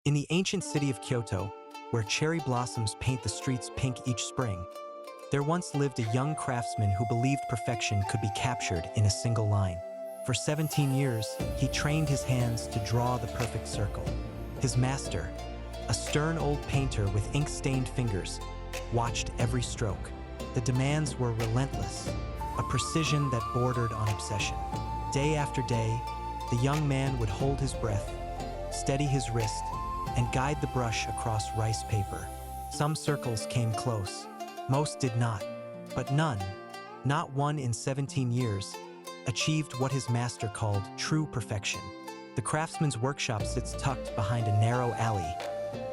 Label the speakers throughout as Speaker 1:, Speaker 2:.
Speaker 1: In the ancient city of Kyoto, where cherry blossoms paint the streets pink each spring, there once lived a young craftsman who believed perfection could be captured in a single line. For 17 years, he trained his hands to draw the perfect circle. His master, a stern old painter with ink-stained fingers, watched every stroke. The demands were relentless, a precision that bordered on obsession. Day after day, the young man would hold his breath, steady his wrist, and guide the brush across rice paper. Some circles came close, most did not, but none, not one in 17 years, achieved what his master called true perfection. The craftsman's workshop sits tucked behind a narrow alley,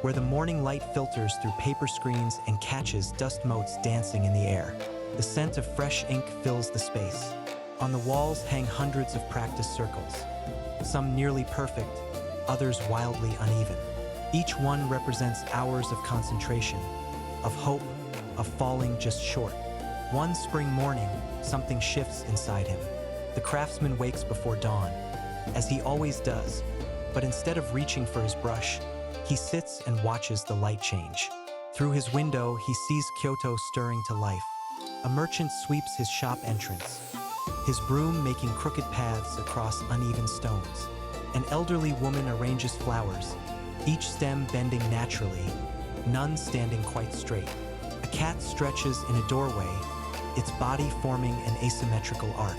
Speaker 1: where the morning light filters through paper screens and catches dust motes dancing in the air. The scent of fresh ink fills the space. On the walls hang hundreds of practice circles, some nearly perfect, others wildly uneven. Each one represents hours of concentration, of hope, of falling just short. One spring morning, something shifts inside him. The craftsman wakes before dawn, as he always does, but instead of reaching for his brush, he sits and watches the light change. Through his window, he sees Kyoto stirring to life. A merchant sweeps his shop entrance, his broom making crooked paths across uneven stones. An elderly woman arranges flowers, each stem bending naturally, none standing quite straight. A cat stretches in a doorway, its body forming an asymmetrical arc.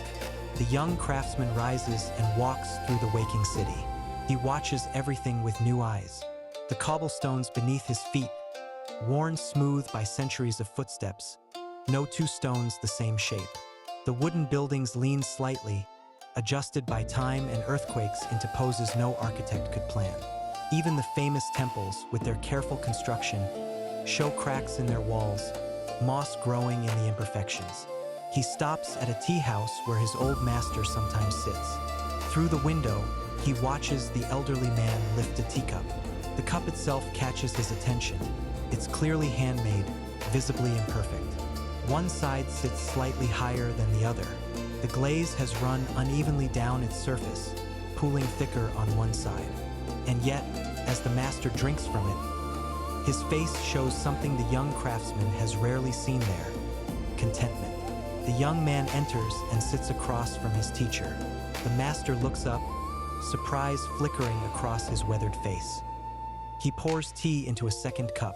Speaker 1: The young craftsman rises and walks through the waking city. He watches everything with new eyes. The cobblestones beneath his feet, worn smooth by centuries of footsteps, no two stones the same shape. The wooden buildings lean slightly, adjusted by time and earthquakes into poses no architect could plan. Even the famous temples, with their careful construction, show cracks in their walls, moss growing in the imperfections. He stops at a tea house where his old master sometimes sits. Through the window, he watches the elderly man lift a teacup. The cup itself catches his attention. It's clearly handmade, visibly imperfect. One side sits slightly higher than the other. The glaze has run unevenly down its surface, pooling thicker on one side. And yet, as the master drinks from it, his face shows something the young craftsman has rarely seen there: contentment. The young man enters and sits across from his teacher. The master looks up, surprise flickering across his weathered face. He pours tea into a second cup,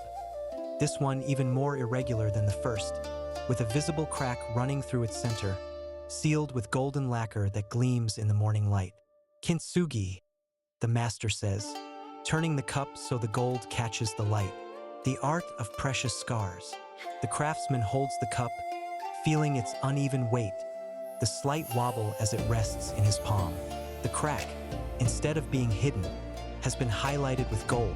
Speaker 1: this one even more irregular than the first, with a visible crack running through its center, sealed with golden lacquer that gleams in the morning light. "Kintsugi," the master says, turning the cup so the gold catches the light. "The art of precious scars." The craftsman holds the cup, feeling its uneven weight, the slight wobble as it rests in his palm. The crack, instead of being hidden, has been highlighted with gold,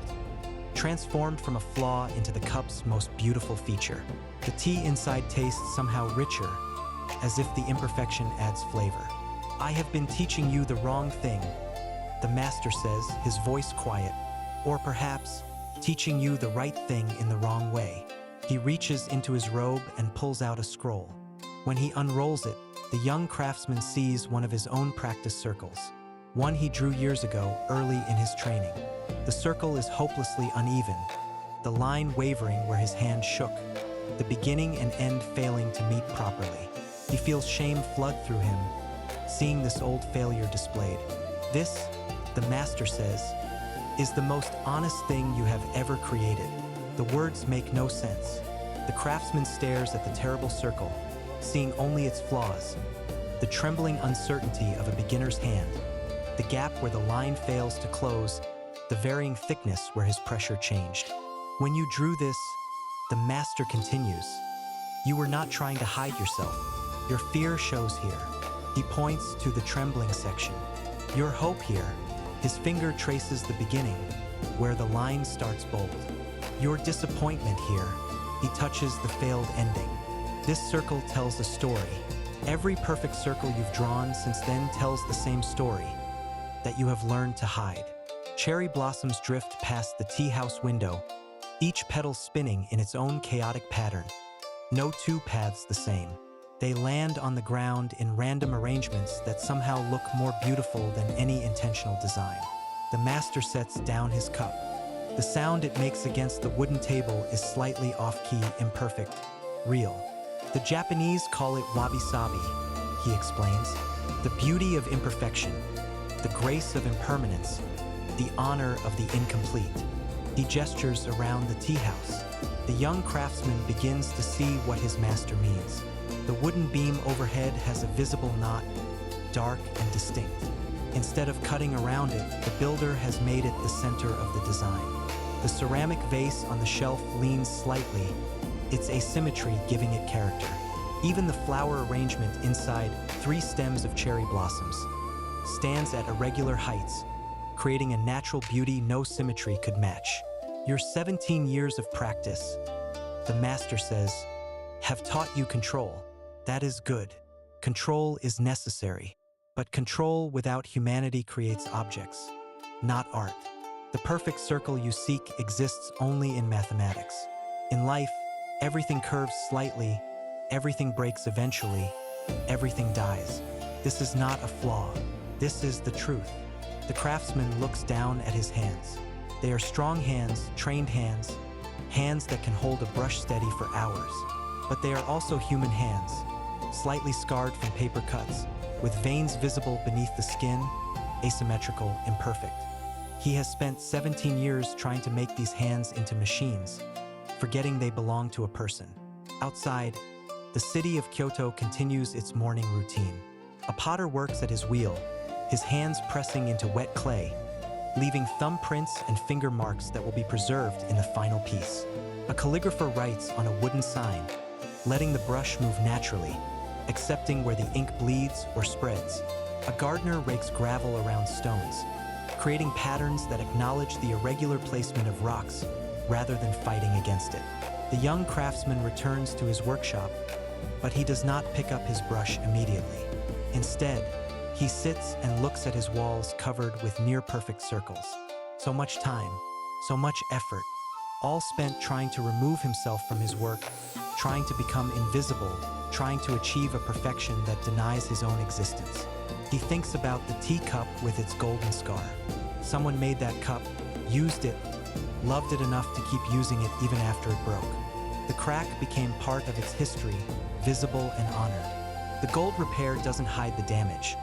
Speaker 1: transformed from a flaw into the cup's most beautiful feature. The tea inside tastes somehow richer, as if the imperfection adds flavor. "I have been teaching you the wrong thing," the master says, his voice quiet, "or perhaps teaching you the right thing in the wrong way." He reaches into his robe and pulls out a scroll. When he unrolls it, the young craftsman sees one of his own practice circles, one he drew years ago, early in his training. The circle is hopelessly uneven, the line wavering where his hand shook, the beginning and end failing to meet properly. He feels shame flood through him, seeing this old failure displayed. "This," the master says, "is the most honest thing you have ever created." The words make no sense. The craftsman stares at the terrible circle, seeing only its flaws, the trembling uncertainty of a beginner's hand, the gap where the line fails to close, the varying thickness where his pressure changed. "When you drew this," the master continues, "you were not trying to hide yourself. Your fear shows here." He points to the trembling section. "Your hope here." His finger traces the beginning, where the line starts bold. "Your disappointment here." He touches the failed ending. "This circle tells a story. Every perfect circle you've drawn since then tells the same story, that you have learned to hide." Cherry blossoms drift past the tea house window, each petal spinning in its own chaotic pattern. No two paths the same. They land on the ground in random arrangements that somehow look more beautiful than any intentional design. The master sets down his cup, The sound it makes against the wooden table is slightly off-key, imperfect, real. The Japanese call it Wabi-Sabi, he explains. The beauty of imperfection, the grace of impermanence, the honor of the incomplete. He gestures around the tea house. The young craftsman begins to see what his master means. The wooden beam overhead has a visible knot, dark and distinct. Instead of cutting around it, the builder has made it the center of the design. The ceramic vase on the shelf leans slightly, its asymmetry giving it character. Even the flower arrangement inside 3 stems of cherry blossoms stands at irregular heights, creating a natural beauty no symmetry could match. Your 17 years of practice, the master says, have taught you control. That is good. Control is necessary. But control without humanity creates objects, not art. The perfect circle you seek exists only in mathematics. In life, everything curves slightly, everything breaks eventually, everything dies. This is not a flaw. This is the truth. The craftsman looks down at his hands. They are strong hands, trained hands, hands that can hold a brush steady for hours. But they are also human hands, slightly scarred from paper cuts, with veins visible beneath the skin, asymmetrical, imperfect. He has spent 17 years trying to make these hands into machines, forgetting they belong to a person. Outside, the city of Kyoto continues its morning routine. A potter works at his wheel, his hands pressing into wet clay, leaving thumbprints and finger marks that will be preserved in the final piece. A calligrapher writes on a wooden sign, letting the brush move naturally, accepting where the ink bleeds or spreads. A gardener rakes gravel around stones, creating patterns that acknowledge the irregular placement of rocks rather than fighting against it. The young craftsman returns to his workshop, but he does not pick up his brush immediately. Instead, he sits and looks at his walls covered with near-perfect circles. So much time, so much effort, all spent trying to remove himself from his work, trying to become invisible, trying to achieve a perfection that denies his own existence. He thinks about the teacup with its golden scar. Someone made that cup, used it, loved it enough to keep using it even after it broke. The crack became part of its history, visible and honored. The gold repair doesn't hide the damage.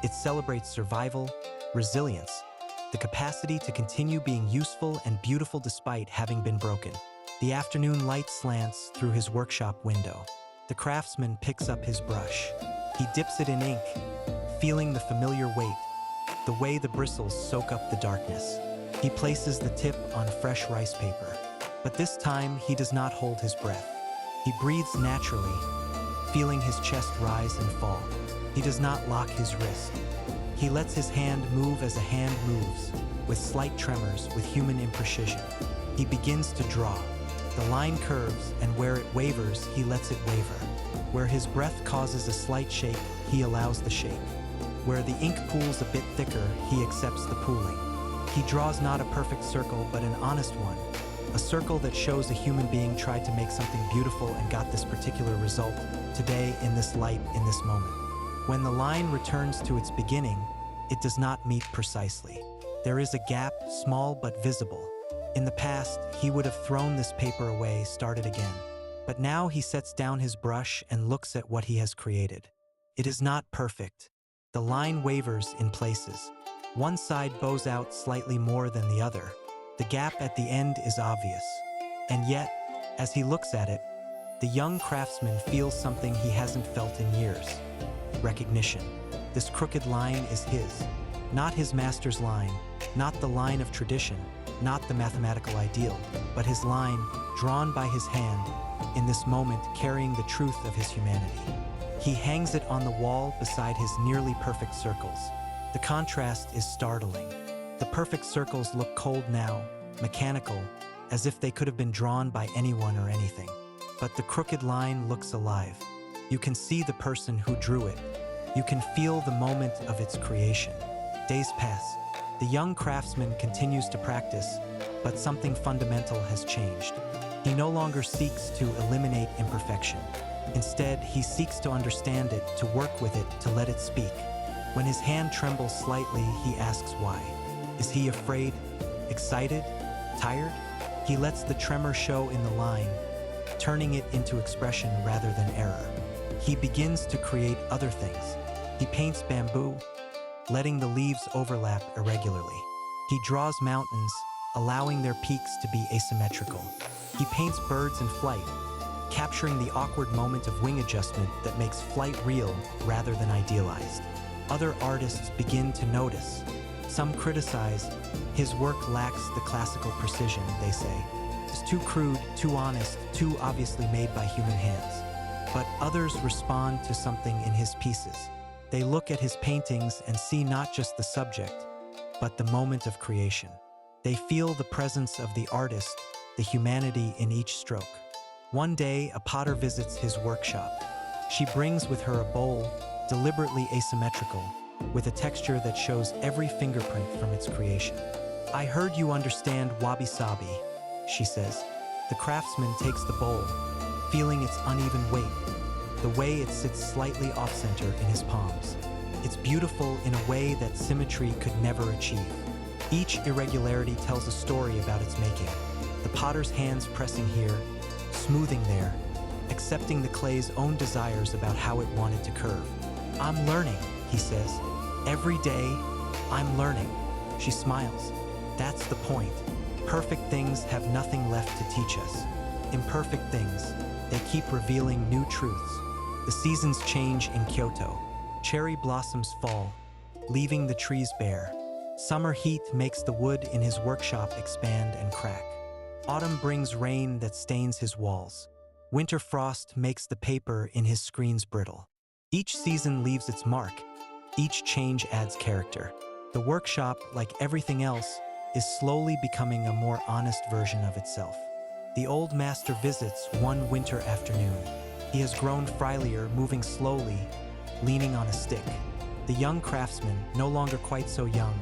Speaker 1: It celebrates survival, resilience, the capacity to continue being useful and beautiful despite having been broken. The afternoon light slants through his workshop window. The craftsman picks up his brush. He dips it in ink, feeling the familiar weight, the way the bristles soak up the darkness. He places the tip on fresh rice paper. But this time, he does not hold his breath. He breathes naturally, feeling his chest rise and fall. He does not lock his wrist. He lets his hand move as a hand moves, with slight tremors, with human imprecision. He begins to draw. The line curves, and where it wavers, he lets it waver. Where his breath causes a slight shake, he allows the shake. Where the ink pools a bit thicker, he accepts the pooling. He draws not a perfect circle, but an honest one. A circle that shows a human being tried to make something beautiful and got this particular result, today, in this light, in this moment. When the line returns to its beginning, it does not meet precisely. There is a gap, small but visible. In the past, he would have thrown this paper away, started again. But now he sets down his brush and looks at what he has created. It is not perfect. The line wavers in places. One side bows out slightly more than the other. The gap at the end is obvious. And yet, as he looks at it, the young craftsman feels something he hasn't felt in years. Recognition. This crooked line is his. Not his master's line, not the line of tradition, not the mathematical ideal, but his line, drawn by his hand, in this moment carrying the truth of his humanity. He hangs it on the wall beside his nearly perfect circles. The contrast is startling. The perfect circles look cold now, mechanical, as if they could have been drawn by anyone or anything. But the crooked line looks alive. You can see the person who drew it. You can feel the moment of its creation. Days pass. The young craftsman continues to practice, but something fundamental has changed. He no longer seeks to eliminate imperfection. Instead, he seeks to understand it, to work with it, to let it speak. When his hand trembles slightly, he asks why. Is he afraid? Excited? Tired? He lets the tremor show in the line, turning it into expression rather than error. He begins to create other things. He paints bamboo, letting the leaves overlap irregularly. He draws mountains, allowing their peaks to be asymmetrical. He paints birds in flight, capturing the awkward moment of wing adjustment that makes flight real rather than idealized. Other artists begin to notice. Some criticize. His work lacks the classical precision, they say. It's too crude, too honest, too obviously made by human hands. But others respond to something in his pieces. They look at his paintings and see not just the subject, but the moment of creation. They feel the presence of the artist, the humanity in each stroke. One day, a potter visits his workshop. She brings with her a bowl, deliberately asymmetrical, with a texture that shows every fingerprint from its creation. "I heard you understand Wabi-Sabi," she says. The craftsman takes the bowl, feeling its uneven weight, the way it sits slightly off-center in his palms. It's beautiful in a way that symmetry could never achieve. Each irregularity tells a story about its making. The potter's hands pressing here, smoothing there, accepting the clay's own desires about how it wanted to curve. "I'm learning," he says. "Every day, I'm learning." She smiles. That's the point. Perfect things have nothing left to teach us. Imperfect things, they keep revealing new truths. The seasons change in Kyoto. Cherry blossoms fall, leaving the trees bare. Summer heat makes the wood in his workshop expand and crack. Autumn brings rain that stains his walls. Winter frost makes the paper in his screens brittle. Each season leaves its mark. Each change adds character. The workshop, like everything else, is slowly becoming a more honest version of itself. The old master visits one winter afternoon. He has grown frielier, moving slowly, leaning on a stick. The young craftsman, no longer quite so young,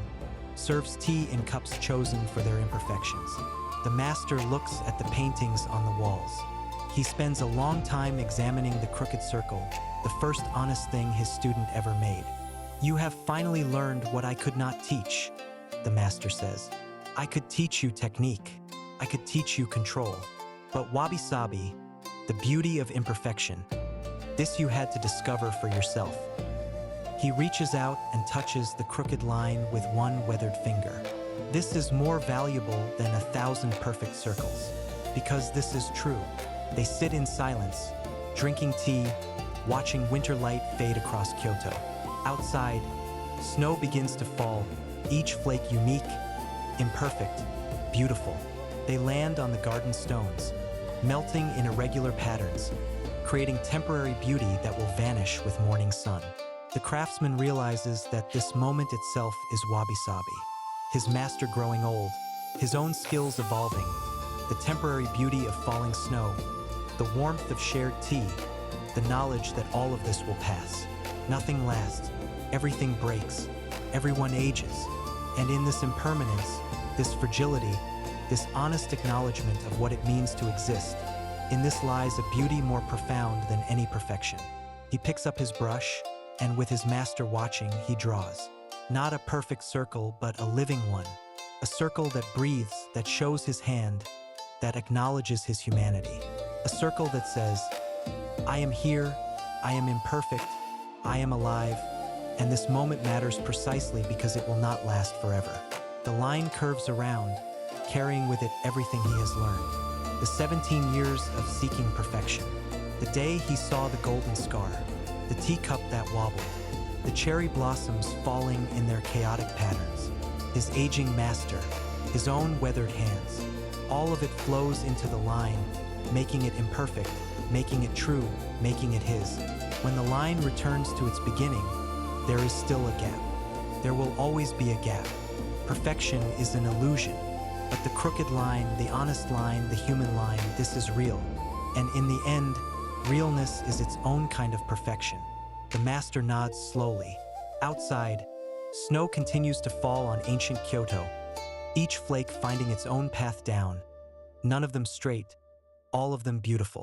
Speaker 1: serves tea in cups chosen for their imperfections. The master looks at the paintings on the walls. He spends a long time examining the crooked circle, the first honest thing his student ever made. "You have finally learned what I could not teach," the master says. "I could teach you technique. I could teach you control. But Wabi-Sabi, the beauty of imperfection, this you had to discover for yourself." He reaches out and touches the crooked line with one weathered finger. "This is more valuable than 1,000 perfect circles, because this is true." They sit in silence, drinking tea, watching winter light fade across Kyoto. Outside, snow begins to fall, each flake unique, imperfect, beautiful. They land on the garden stones, melting in irregular patterns, creating temporary beauty that will vanish with morning sun. The craftsman realizes that this moment itself is Wabi-Sabi, his master growing old, his own skills evolving, the temporary beauty of falling snow, the warmth of shared tea, the knowledge that all of this will pass. Nothing lasts, everything breaks, everyone ages, and in this impermanence, this fragility, this honest acknowledgement of what it means to exist, in this lies a beauty more profound than any perfection. He picks up his brush, and with his master watching, he draws. Not a perfect circle, but a living one. A circle that breathes, that shows his hand, that acknowledges his humanity. A circle that says, "I am here, I am imperfect, I am alive, and this moment matters precisely because it will not last forever." The line curves around, carrying with it everything he has learned. The 17 years of seeking perfection. The day he saw the golden scar, the teacup that wobbled, the cherry blossoms falling in their chaotic patterns, his aging master, his own weathered hands. All of it flows into the line, making it imperfect, making it true, making it his. When the line returns to its beginning, there is still a gap. There will always be a gap. Perfection is an illusion, but the crooked line, the honest line, the human line, this is real. And in the end, realness is its own kind of perfection. The master nods slowly. Outside, snow continues to fall on ancient Kyoto, each flake finding its own path down, none of them straight, all of them beautiful.